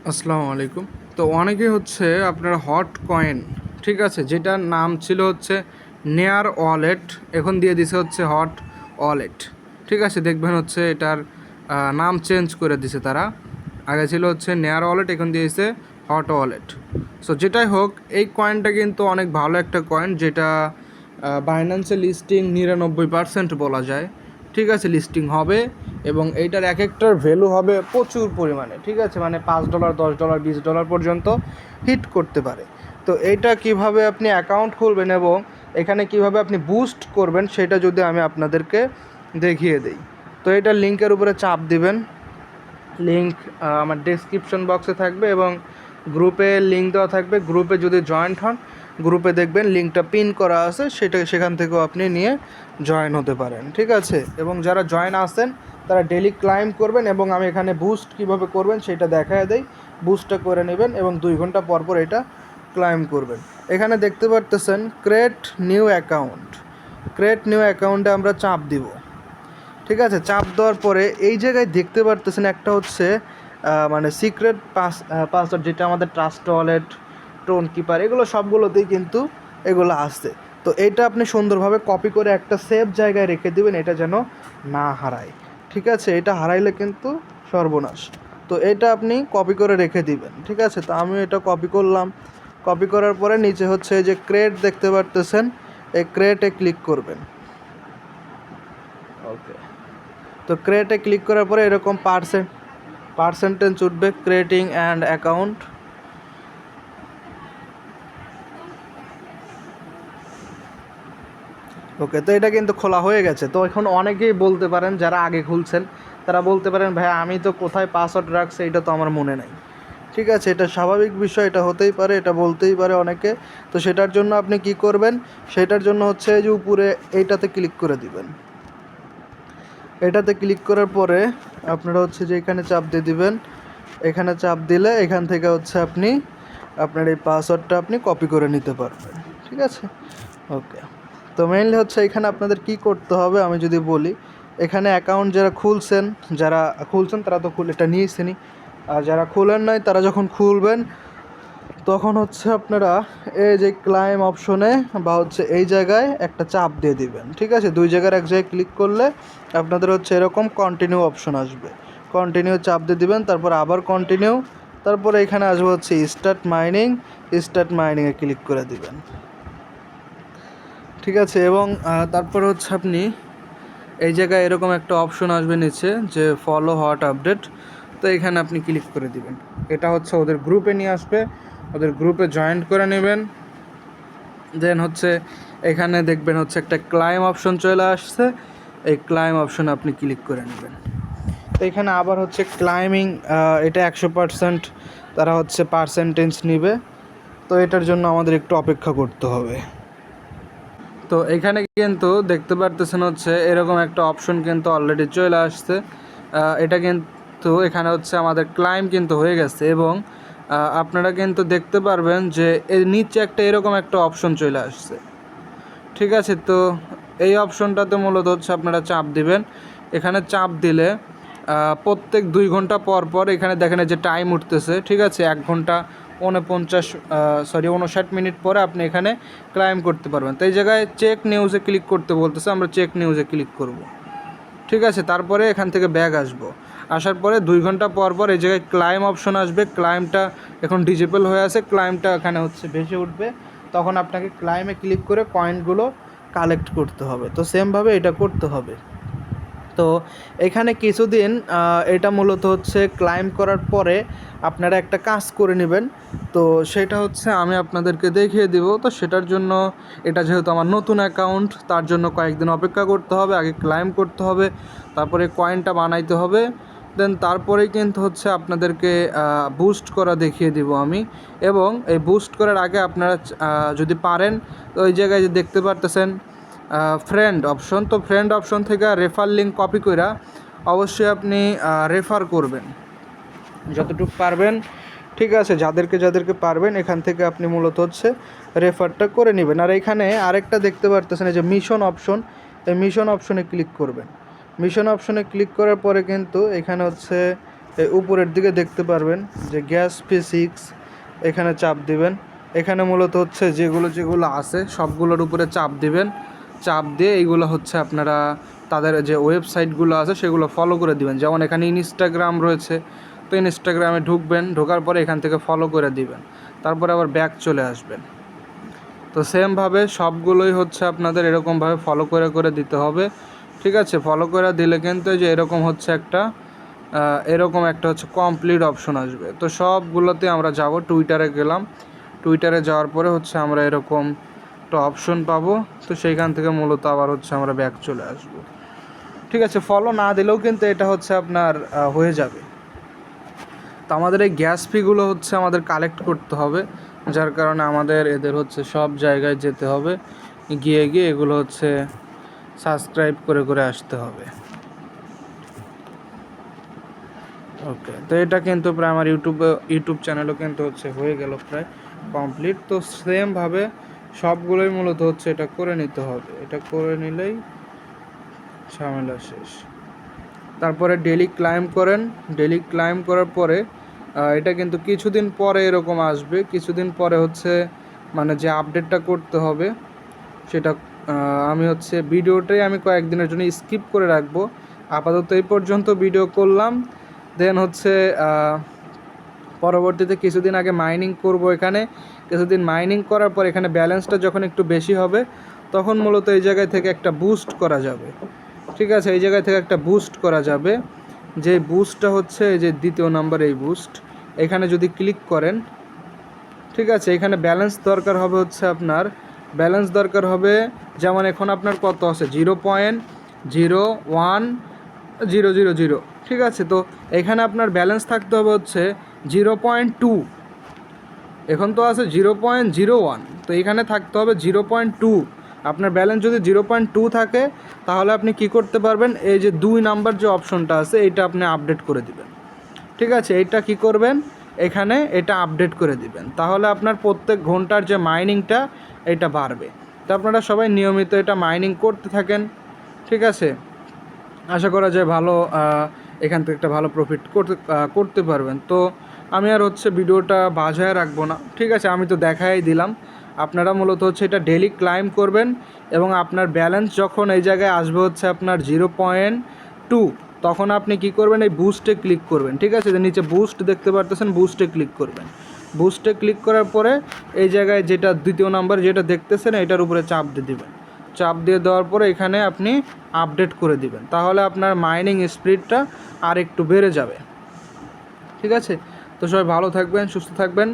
আসসালামু আলাইকুম। তো অনেকে হচ্ছে আপনার হট কয়েন, ঠিক আছে, যেটার নাম ছিল হচ্ছে নেয়ার ওয়ালেট, এখন দিয়ে দিছে হচ্ছে হট ওয়ালেট। ঠিক আছে, দেখবেন হচ্ছে এটার নাম চেঞ্জ করে দিছে তারা। আগে ছিল হচ্ছে নেয়ার ওয়ালেট, এখন দিয়েছে হট ওয়ালেট। সো যেটাই হোক, এই কয়েনটা কিন্তু অনেক ভালো একটা কয়েন, যেটা বাইন্যান্সে লিস্টিং 99% বলা যায়। ঠিক আছে, লিস্টিং হবে এবং এইটার এক একটার ভ্যালু হবে প্রচুর পরিমাণে। ঠিক আছে, মানে $5, $10, $20 পর্যন্ত হিট করতে পারে। তো এইটা কিভাবে আপনি অ্যাকাউন্ট খুলবেন এবং এখানে কিভাবে আপনি বুস্ট করবেন সেটা যদি আমি আপনাদেরকে দেখিয়ে দিই। তো এটার লিঙ্কের উপরে চাপ দিবেন। লিঙ্ক আমার ডেসক্রিপশন বক্সে থাকবে এবং গ্রুপে লিঙ্ক দেওয়া থাকবে। গ্রুপে যদি জয়েন্ট হন, গ্রুপে দেখবেন লিঙ্কটা পিন করা আছে, সেখান থেকেও আপনি নিয়ে জয়েন হতে পারেন। ঠিক আছে, এবং যারা জয়েন আসেন তারা ডেলি ক্লাইম্ব করবেন এবং আমি এখানে বুস্ট কীভাবে করবেন সেটা দেখায় দেই। বুস্টটা করে নেবেন এবং 2 ঘন্টা পর পর এটা ক্লাইম্ব করবেন। এখানে দেখতে পারতেছেন create new account. Create new অ্যাকাউন্টে আমরা চাপ দিব। ঠিক আছে, চাপ দেওয়ার পরে এই জায়গায় দেখতে পারতেছেন একটা হচ্ছে মানে সিক্রেট পাসওয়ার্ড, যেটা আমাদের ট্রাস্ট ওয়ালেট, টোন কিপার, এগুলো সবগুলোতেই কিন্তু এগুলো আসছে। তো এইটা আপনি সুন্দরভাবে কপি করে একটা সেফ জায়গায় রেখে দিবেন, এটা যেন না হারায়। ঠিক আছে, এটা হারাইলে কিন্তু সর্বনাশ। তো এটা আপনি কপি করে রেখে দিবেন। ঠিক আছে, তো আমি এটা কপি করলাম। কপি করার পরে নিচে হচ্ছে যে ক্রিয়েট দেখতে পারতেছেন, এই ক্রিয়েটে ক্লিক করবেন। ওকে, তো ক্রিয়েটে ক্লিক করার পরে এরকম পার্সেন্টেজ উঠবে, ক্রিয়েটিং অ্যান্ড অ্যাকাউন্ট। ওকে, তো এটা কিন্তু খোলা হয়ে গেছে। তো এখন অনেকেই বলতে পারেন, যারা আগে খুলছেন তারা বলতে পারেন, ভাই আমি তো কোথায় পাসওয়ার্ড রাখছি এটা তো আমার মনে নাই। ঠিক আছে, এটা স্বাভাবিক বিষয়, এটা হতেই পারে, এটা বলতেই পারে অনেকে। তো সেটার জন্য আপনি কি করবেন, সেটার জন্য হচ্ছে যে উপরে এইটাতে ক্লিক করে দিবেন। এটাতে ক্লিক করার পরে আপনারা হচ্ছে যে এখানে চাপ দিয়ে দিবেন। এখানে চাপ দিলে এখান থেকে হচ্ছে আপনি আপনার এই পাসওয়ার্ডটা আপনি কপি করে নিতে পারবেন। ঠিক আছে, ওকে। তো মেইনলি হচ্ছে এখানে আপনাদের কি করতে হবে আমি যদি বলি, এখানে অ্যাকাউন্ট যারা খুলছেন তারা তো এটা নিয়েছেনই। আর যারা খুলেন নাই তারা যখন খুলবেন তখন হচ্ছে আপনারা এই যে ক্লাইম অপশনে বা হচ্ছে এই জায়গায় একটা চাপ দিয়ে দিবেন। ঠিক আছে, 2 জায়গার এক জায়গায় ক্লিক করলে আপনাদের হচ্ছে এরকম কন্টিনিউ অপশন আসবে। কন্টিনিউ চাপ দিয়ে দিবেন, তারপর আবার কন্টিনিউ, তারপরে এখানে আসবে হচ্ছে স্টার্ট মাইনিংয়ে ক্লিক করে দিবেন। ঠিক আছে, এবং তারপর হচ্ছে আপনি এই জায়গায় এরকম একটা অপশন আসবে নিচে যে ফলো হট আপডেট। তো এখানে আপনি ক্লিক করে দিবেন। এটা হচ্ছে ওদের গ্রুপে নিয়ে আসবে, ওদের গ্রুপে জয়েন করে নেবেন। দেন হচ্ছে এখানে দেখবেন হচ্ছে একটা ক্লাইম অপশন চলে আসছে, এই ক্লাইম অপশনে আপনি ক্লিক করে নেবেন। তো এখানে আবার হচ্ছে ক্লাইমিং, এটা 100% তারা হচ্ছে পার্সেন্টেজ নেবে। তো এটার জন্য আমাদের একটু অপেক্ষা করতে হবে। তো এখানে কিন্তু দেখতে পারতেছেন হচ্ছে এরকম একটা অপশন কিন্তু অলরেডি চলে আসছে। এটা কিন্তু এখানে হচ্ছে আমাদের ক্লাইম কিন্তু হয়ে গেছে এবং আপনারা কিন্তু দেখতে পারবেন যে এর নিচে এরকম একটা অপশন চলে আসছে। ঠিক আছে, তো এই অপশনটাতে মূলত হচ্ছে আপনারা চাপ দিবেন। এখানে চাপ দিলে প্রত্যেক 2 ঘন্টা পর পর এখানে দেখেন যে টাইম উঠতেছে। ঠিক আছে, 1 ঘন্টা 59 মিনিট পরে আপনি এখানে ক্লাইম করতে পারবেন। তো এই জায়গায় চেক নিউজে ক্লিক করতে বলতেছে, আমরা চেক নিউজে ক্লিক করব। ঠিক আছে, তারপরে এখান থেকে ব্যাগ আসার পরে 2 ঘন্টা পর পর এই জায়গায় ক্লাইম অপশন আসবে। ক্লাইমটা এখন ডিজেবল হয়ে আছে, ক্লাইমটা এখানে হচ্ছে ভেসে উঠবে। তখন আপনাকে ক্লাইমে ক্লিক করে কয়েনগুলো কালেক্ট করতে হবে। তো সেমভাবে এটা করতে হবে। তো এখানে কিছুদিন এটা মূলত হচ্ছে ক্লাইম করার পরে আপনারা একটা কাজ করে নেবেন। তো সেটা হচ্ছে আমি আপনাদেরকে দেখিয়ে দিব। তো সেটার জন্য, এটা যেহেতু আমার নতুন অ্যাকাউন্ট, তার জন্য কয়েকদিন অপেক্ষা করতে হবে, আগে ক্লাইম করতে হবে, তারপরে কয়েনটা বানাইতে হবে। দেন তারপরেই কিন্তু হচ্ছে আপনাদেরকে বুস্ট করা দেখিয়ে দিব আমি। এবং এই বুস্ট করার আগে আপনারা যদি পারেন, তো ওই জায়গায় যে দেখতে পারতেছেন ফ্রেন্ড অপশন, তো ফ্রেন্ড অপশন থেকে রেফার লিঙ্ক কপি করে অবশ্যই আপনি রেফার করবেন যতটুকু পারবেন। ঠিক আছে, যাদেরকে পারবেন এখান থেকে আপনি মূলত হচ্ছে রেফারটা করে নেবেন। আর এখানে আরেকটা দেখতে পারতেছেন এই যে মিশন অপশন, এই মিশন অপশনে ক্লিক করবেন। মিশন অপশনে ক্লিক করার পরে কিন্তু এখানে হচ্ছে এই উপরের দিকে দেখতে পারবেন যে গ্যাস ফি 6, এখানে চাপ দিবেন। এখানে মূলত হচ্ছে যেগুলো আছে সবগুলোর উপরে চাপ দিবেন। চাপ দিয়ে এইগুলো হচ্ছে আপনারা তাদের যে ওয়েবসাইটগুলো আছে সেগুলো ফলো করে দিবেন। যেমন এখানে ইনস্টাগ্রাম রয়েছে, তো ইনস্টাগ্রামে ঢুকবেন, ঢোকার পরে এখান থেকে ফলো করে দিবেন, তারপরে আবার ব্যাক চলে আসবেন। তো সেমভাবে সবগুলোই হচ্ছে আপনাদের এরকমভাবে ফলো করে দিতে হবে। ঠিক আছে, ফলো করে দিলে কিন্তু যে এরকম হচ্ছে একটা হচ্ছে কমপ্লিট অপশন আসবে। তো সবগুলোতে আমরা যাব। টুইটারে গেলাম, টুইটারে যাওয়ার পরে হচ্ছে আমরা এরকম একটা অপশন পাবো। তো সেইখান থেকে মূলত আবার হচ্ছে আমরা ব্যাক চলে আসব। ঠিক আছে, ফলো না দিলেও কিন্তু এটা হচ্ছে আপনার হয়ে যাবে। তো আমাদের এই গ্যাস ফিগুলো হচ্ছে আমাদের কালেক্ট করতে হবে, যার কারণে আমাদের এদের হচ্ছে সব জায়গায় যেতে হবে, গিয়ে এগুলো হচ্ছে সাবস্ক্রাইব করে আসতে হবে। ওকে, তো এটা কিন্তু প্রায় আমার ইউটিউব চ্যানেলও কিন্তু হচ্ছে হয়ে গেল প্রায় কমপ্লিট। তো সেমভাবে সবগুলোই মূলত হচ্ছে এটা করে নিতে হবে। এটা করে নিলেই ঝামেলা শেষ। তারপরে ডেলি ক্লাইম করেন। ডেলি ক্লাইম করার পরে এটা কিন্তু কিছুদিন পরে এরকম আসবে। কিছুদিন পরে হচ্ছে মানে যে আপডেটটা করতে হবে সেটা আমি হচ্ছে ভিডিওটাই আমি কয়েকদিনের জন্য স্কিপ করে রাখবো। আপাতত এই পর্যন্ত ভিডিও করলাম, দেন হচ্ছে পরবর্তীতে কিছুদিন আগে মাইনিং করব। এখানে কিছুদিন মাইনিং করার পর এখানে ব্যালেন্সটা যখন একটু বেশি হবে তখন মূলত এই জায়গায় থেকে একটা বুস্ট করা যাবে। ঠিক আছে, এই জায়গায় থেকে একটা বুস্ট করা যাবে। যে বুস্টটা হচ্ছে এই যে দ্বিতীয় নাম্বার, এই বুস্ট এখানে যদি ক্লিক করেন, ঠিক আছে, এখানে ব্যালেন্স দরকার হবে হচ্ছে আপনার, ব্যালেন্স দরকার হবে যেমন এখন আপনার কত আছে 0.01000। ঠিক আছে, তো এখানে আপনার ব্যালেন্স থাকতে হবে হচ্ছে 0.2। এখন তো আছে 0.01, তো এখানে থাকতে হবে 0.2। আপনার ব্যালেন্স যদি 0.2 থাকে তাহলে আপনি কি করতে পারবেন, এই যে 2 নাম্বার যে অপশনটা আছে এইটা আপনি আপডেট করে দিবেন। ঠিক আছে, এইটা কি করবেন, এখানে এটা আপডেট করে দিবেন, তাহলে আপনার প্রত্যেক ঘন্টার যে মাইনিংটা এটা বাড়বে। তো আপনারা সবাই নিয়মিত এটা মাইনিং করতে থাকেন। ঠিক আছে, আশা করা যায় ভালো এখান থেকে একটা ভালো প্রফিট করতে পারবেন। তো আমি আর হচ্ছে ভিডিওটা বাজায় রাখবো না। ঠিক আছে, আমি তো দেখাই দিলাম। আপনারা মূলত হচ্ছে এটা ডেলি ক্লাইম করবেন এবং আপনার ব্যালেন্স যখন এই জায়গায় আসবে হচ্ছে আপনার 0.2, তখন আপনি কি করবেন, এই বুস্টে ক্লিক করবেন। ঠিক আছে, যে নিচে বুস্ট দেখতে পারতেছেন, বুস্টে ক্লিক করবেন। বুস্টে ক্লিক করার পরে এই জায়গায় যেটা দ্বিতীয় নাম্বার যেটা দেখতেছেন এটার উপরে চাপ দিয়ে দেবেন। চাপ দিয়ে দেওয়ার পরে এখানে আপনি আপডেট করে দিবেন, তাহলে আপনার মাইনিং স্পিডটা আর একটু বেড়ে যাবে। ঠিক আছে, তো সবাই ভালো থাকবেন, সুস্থ থাকবেন।